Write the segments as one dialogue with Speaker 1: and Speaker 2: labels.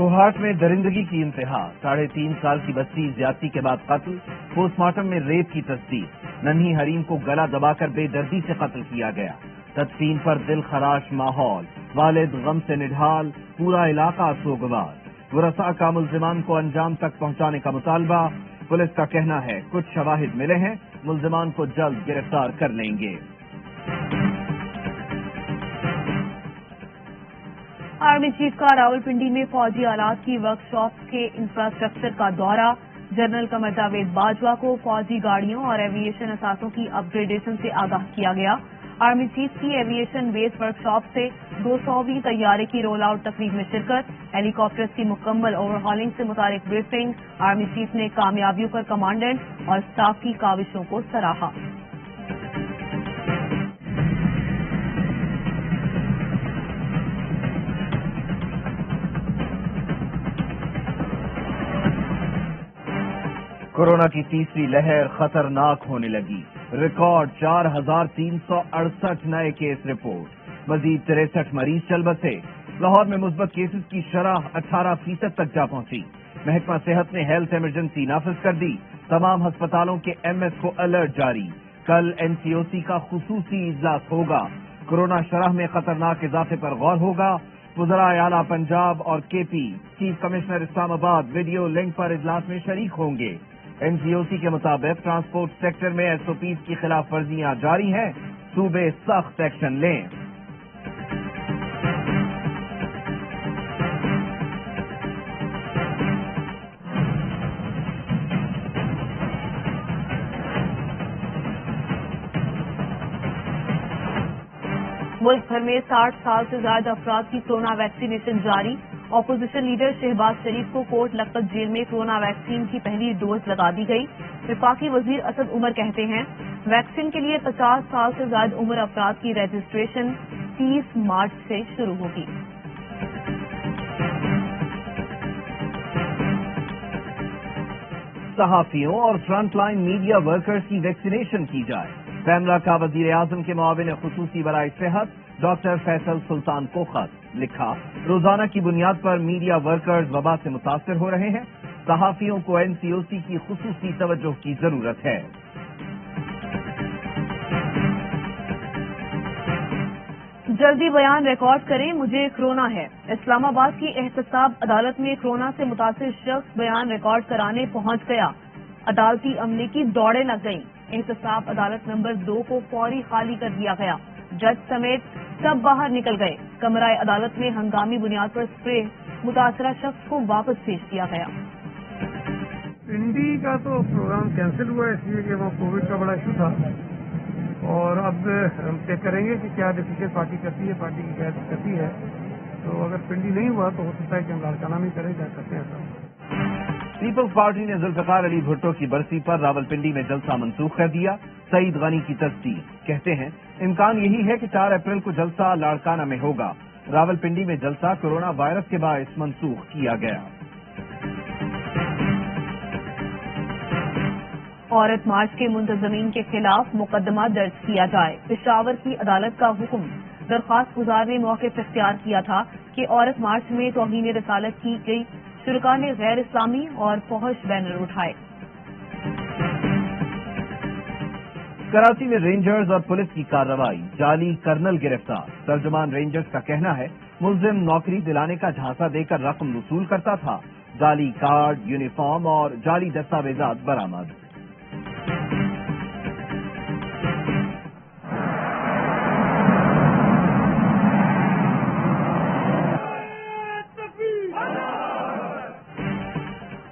Speaker 1: کوہاٹ میں درندگی کی انتہا، 3.5 سال کی بچی زیادتی کے بعد قتل، پوسٹ مارٹم میں ریپ کی تصدیق، ننھی حریم کو گلا دبا کر بے دردی سے قتل کیا گیا، تدفین پر دل خراش ماحول، والد غم سے نڈھال، پورا علاقہ سوگوار، ورثاء کا ملزمان کو انجام تک پہنچانے کا مطالبہ، پولیس کا کہنا ہے کچھ شواہد ملے ہیں، ملزمان کو جلد گرفتار کر لیں گے۔
Speaker 2: آرمی چیف کا راولپنڈی میں فوجی آلات کی ورک شاپس کے انفراسٹرکچر کا دورہ، جنرل قمر جاوید باجوہ کو فوجی گاڑیوں اور ایویشن اثاثوں کی اپ گریڈیشن سے آگاہ کیا گیا۔ آرمی چیف کی ایویشن بیس ورک شاپ سے 200ویں طیارے کی رول آؤٹ تقریب میں شرکت، ہیلی کاپٹرز کی مکمل اوور ہالنگ سے متعلق بریفنگ، آرمی چیف نے کامیابیوں پر کمانڈنٹ اور اسٹاف کی کاوشوں کو سراہا۔
Speaker 1: کورونا کی تیسری لہر خطرناک ہونے لگی، ریکارڈ 4,368 نئے کیس رپورٹ، مزید 63 مریض چل بسے، لاہور میں مثبت کیسز کی شرح 18% تک جا پہنچی، محکمہ صحت نے ہیلتھ ایمرجنسی نافذ کر دی، تمام ہسپتالوں کے ایم ایس کو الرٹ جاری، کل این سی او سی کا خصوصی اجلاس ہوگا، کورونا شرح میں خطرناک اضافے پر غور ہوگا، وزراء اعلیٰ پنجاب اور کے پی، چیف کمشنر اسلام آباد ویڈیو لنک پر اجلاس میں شریک ہوں گے۔ این سی او سی کے مطابق ٹرانسپورٹ سیکٹر میں ایس او پیز کی خلاف ورزیاں جاری ہیں، صوبے سخت ایکشن لیں۔
Speaker 2: ملک بھر میں 60 سال سے زائد افراد کی کورونا ویکسینیشن جاری، اپوزیشن لیڈر شہباز شریف کو کوٹ لکھپت جیل میں کورونا ویکسین کی پہلی ڈوز لگا دی گئی۔ وفاقی وزیر اسد عمر کہتے ہیں ویکسین کے لیے 50 سال سے زائد عمر افراد کی رجسٹریشن 30 مارچ سے شروع ہوگی۔
Speaker 1: صحافیوں اور فرنٹ لائن میڈیا ورکرز کی ویکسینیشن کی جائے، پیملا کا وزیر اعظم کے معاون خصوصی برائے صحت ڈاکٹر فیصل سلطان کو خط لکھا، روزانہ کی بنیاد پر میڈیا ورکرز وبا سے متاثر ہو رہے ہیں، صحافیوں کو این سی او سی کی خصوصی توجہ کی ضرورت ہے۔
Speaker 2: جلدی بیان ریکارڈ کریں، مجھے کورونا ہے۔ اسلام آباد کی احتساب عدالت میں کورونا سے متاثر شخص بیان ریکارڈ کرانے پہنچ گیا، عدالتی عملے کی دوڑیں لگ گئیں، احتساب عدالت نمبر 2 کو فوری خالی کر دیا گیا، جج سمیت سب باہر نکل گئے، کمرہ عدالت میں ہنگامی بنیاد پر اسپرے، متاثرہ شخص کو واپس بھیج دیا گیا۔
Speaker 3: پنڈی کا تو پروگرام کینسل ہوا ہے اس لیے کہ وہاں کووڈ کا بڑا ایشو تھا، اور اب ہم طے کریں گے کہ کیا ڈیسیژن پارٹی کرتی ہے، پارٹی کی قیادت کرتی ہے، تو اگر پنڈی نہیں ہوا تو ہو سکتا ہے کہ ہم لاڑکانہ میں کریں، کیا کرتے ہیں سر۔
Speaker 1: پیپلز پارٹی نے ذوالفقار علی بھٹو کی برسی پر راولپنڈی میں جلسہ منسوخ کر دیا، سعید غنی کی تصدیق، کہتے ہیں امکان یہی ہے کہ 4 اپریل کو جلسہ لاڑکانہ میں ہوگا، راولپنڈی میں جلسہ کورونا وائرس کے باعث منسوخ کیا گیا۔
Speaker 2: عورت مارچ کے منتظمین کے خلاف مقدمہ درج کیا جائے، پشاور کی عدالت کا حکم، درخواست گزار نے موقف اختیار کیا تھا کہ عورت مارچ میں توہین رسالت کی گئی، شرکاء نے غیر اسلامی اور فحش بینر اٹھائے۔
Speaker 1: کراچی میں رینجرز اور پولیس کی کارروائی، جعلی کرنل گرفتار، ترجمان رینجرز کا کہنا ہے ملزم نوکری دلانے کا جھانسا دے کر رقم وصول کرتا تھا، جعلی کارڈ، یونیفارم اور جعلی دستاویزات برآمد۔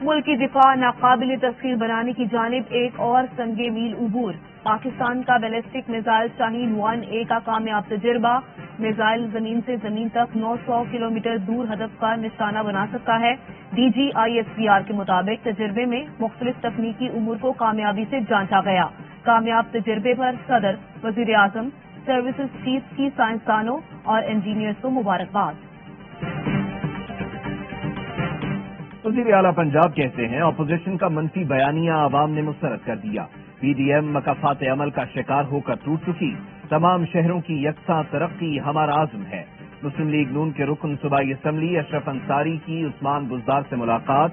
Speaker 2: ملک کی دفاع ناقابل تسخیر بنانے کی جانب ایک اور سنگ میل عبور، پاکستان کا بیلسٹک میزائل شاہین 1A کا کامیاب تجربہ، میزائل زمین سے زمین تک 900 کلومیٹر دور ہدف کا نشانہ بنا سکتا ہے، D G I S P R کے مطابق تجربے میں مختلف تکنیکی امور کو کامیابی سے جانچا گیا، کامیاب تجربے پر صدر، وزیر اعظم، سروسز چیف کی سائنسدانوں اور انجینئرز کو مبارکباد۔
Speaker 1: وزیر اعلیٰ پنجاب کہتے ہیں اپوزیشن کا منفی بیانیہ عوام نے مسترد کر دیا، پی ڈی ایم مکافات عمل کا شکار ہو کر ٹوٹ چکی، تمام شہروں کی یکساں ترقی ہمارا عزم ہے، مسلم لیگ نون کے رکن صوبائی اسمبلی اشرف انصاری کی عثمان بزدار سے ملاقات،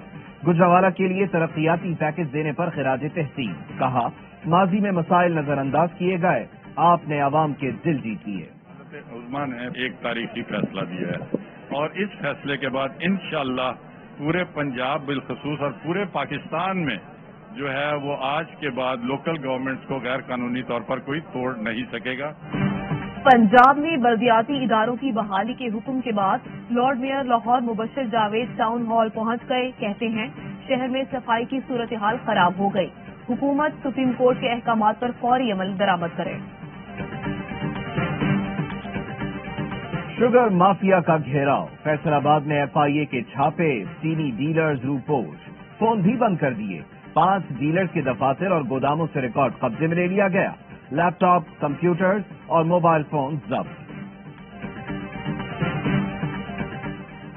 Speaker 1: گجرانوالہ کے لیے ترقیاتی پیکج دینے پر خراج تحسین، کہا ماضی میں مسائل نظر انداز کیے گئے، آپ نے عوام کے دل جیت لیے۔
Speaker 4: عظمیٰ نے ایک تاریخی فیصلہ دیا ہے اور اس فیصلے کے بعد انشاءاللہ پورے پنجاب بالخصوص اور پورے پاکستان میں جو ہے وہ آج کے بعد لوکل گورنمنٹس کو غیر قانونی طور پر کوئی توڑ نہیں سکے گا۔
Speaker 2: پنجاب میں بلدیاتی اداروں کی بحالی کے حکم کے بعد لارڈ میئر لاہور مبشر جاوید ٹاؤن ہال پہنچ گئے، کہتے ہیں شہر میں صفائی کی صورتحال خراب ہو گئی، حکومت سپریم کورٹ کے احکامات پر فوری عمل درآمد کرے۔
Speaker 1: شوگر مافیا کا گھیراؤ، فیصل آباد میں ایف آئی اے کے چھاپے، چینی ڈیلرز روپوش، فون بھی بند کر دیے، 5 ڈیلرز کے دفاتر اور گوداموں سے ریکارڈ قبضے میں لے لیا گیا، لیپ ٹاپ، کمپیوٹرز اور موبائل فون ضبط۔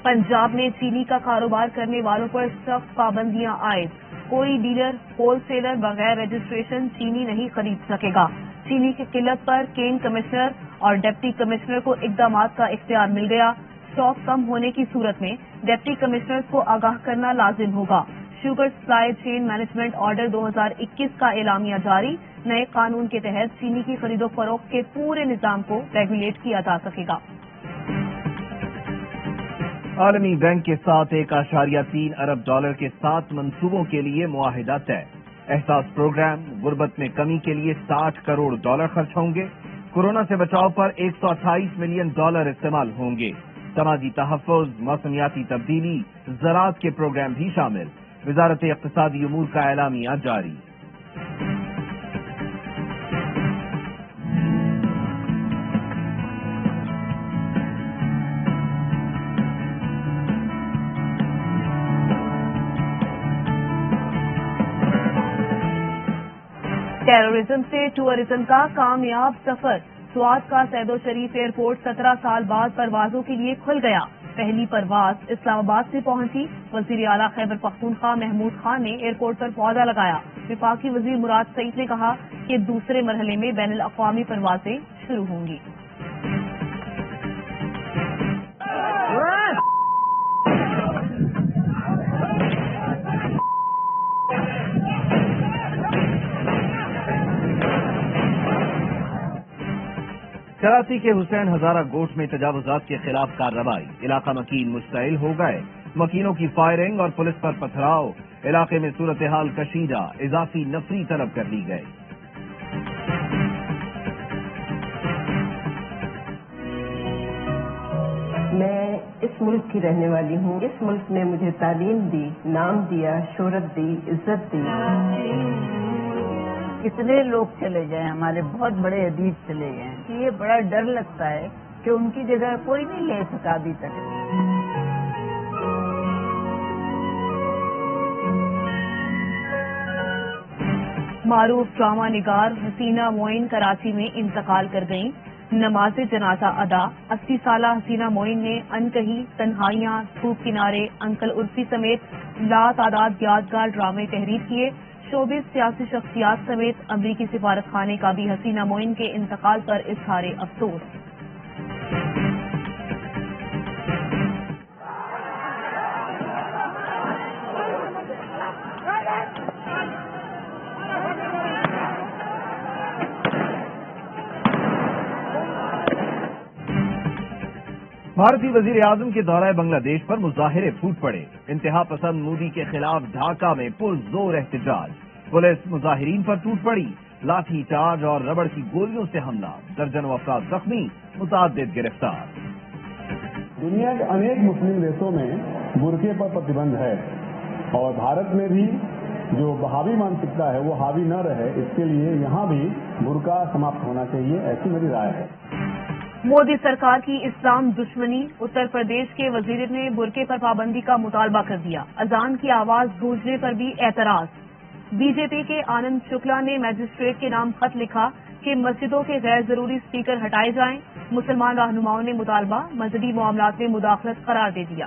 Speaker 2: پنجاب میں چینی کا کاروبار کرنے والوں پر سخت پابندیاں عائد، کوئی ڈیلر ہول سیلر بغیر رجسٹریشن چینی نہیں خرید سکے گا۔ چینی کی قلت پر کین کمشنر اور ڈپٹی کمشنر کو اقدامات کا اختیار مل گیا، اسٹاک کم ہونے کی صورت میں ڈپٹی کمشنرز کو آگاہ کرنا لازم ہوگا۔ Sugar supply chain management order 2021 کا اعلامیہ جاری، نئے قانون کے تحت چینی کی خرید و فروخت کے پورے نظام کو ریگولیٹ کیا جا سکے گا۔
Speaker 1: عالمی بینک کے ساتھ $1.3 ارب کے 7 منصوبوں کے لیے معاہدہ طے، احساس پروگرام، غربت میں کمی کے لیے $60 کروڑ خرچ ہوں گے، کورونا سے بچاؤ پر $128 ملین استعمال ہوں گے، سماجی تحفظ، موسمیاتی تبدیلی، زراعت کے پروگرام بھی شامل، وزارت اقتصادی امور کا اعلامیہ جاری۔
Speaker 2: ٹیررزم سے ٹورزم کا کامیاب سفر، سوات کا سید و شریف ایئرپورٹ 17 سال بعد پروازوں کے لیے کھل گیا، پہلی پرواز اسلام آباد سے پہنچی، وزیر اعلیٰ خیبر پختونخوا محمود خان نے ایئرپورٹ پر پودا لگایا، وفاقی وزیر مراد سعید نے کہا کہ دوسرے مرحلے میں بین الاقوامی پروازیں شروع ہوں گی۔
Speaker 1: کراچی کے حسین ہزارہ گوٹ میں تجاوزات کے خلاف کارروائی، علاقہ مکین مشتعل ہو گئے، مکینوں کی فائرنگ اور پولیس پر پتھراؤ، علاقے میں صورتحال کشیدہ، اضافی نفری طلب کر لی گئی۔
Speaker 5: میں اس ملک کی رہنے والی ہوں، اس ملک نے مجھے تعلیم دی، نام دیا، شہرت دی، عزت دی۔
Speaker 6: کتنے لوگ چلے گئے، ہمارے بہت بڑے ادیب چلے گئے ہیں، یہ بڑا ڈر لگتا ہے کہ ان کی جگہ کوئی نہیں لے سکا ابھی تک۔
Speaker 2: معروف ڈرامہ نگار حسینہ معین کراچی میں انتقال کر گئیں، نماز جنازہ ادا، 80 سالہ حسینہ معین نے انکہی، تنہائیاں، دھوپ کنارے، انکل عرفی سمیت لا تعداد یادگار ڈرامے تحریر کیے، شوبز سیاسی شخصیات سمیت امریکی سفارت خانے کا بھی حسینہ معین کے انتقال پر اظہار افسوس۔
Speaker 1: بھارتی وزیر اعظم کے دورہ بنگلہ دیش پر مظاہرے پھوٹ پڑے، انتہا پسند مودی کے خلاف ڈھاکہ میں پرزور احتجاج، پولیس مظاہرین پر ٹوٹ پڑی، لاٹھی چارج اور ربڑ کی گولیوں سے حملہ، درجنوں افراد زخمی، متعدد گرفتار۔
Speaker 7: دنیا کے انیک مسلم دیشوں میں برقعے پر پرتبند ہے اور بھارت میں بھی جو بہاوی مانسکتا ہے وہ حاوی نہ رہے، اس کے لیے یہاں بھی برقع سماپت ہونا چاہیے، ایسی میری رائے ہے۔
Speaker 2: مودی سرکار کی اسلام دشمنی، اتر پردیش کے وزیر نے برقعے پر پابندی کا مطالبہ کر دیا، اذان کی آواز گونجنے پر بھی اعتراض۔ بی جے پی کے آنند شکلا نے میجسٹریٹ کے نام خط لکھا کہ مسجدوں کے غیر ضروری اسپیکر ہٹائے جائیں، مسلمان رہنماؤں نے مطالبہ مذہبی معاملات میں مداخلت قرار دے دیا۔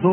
Speaker 1: 2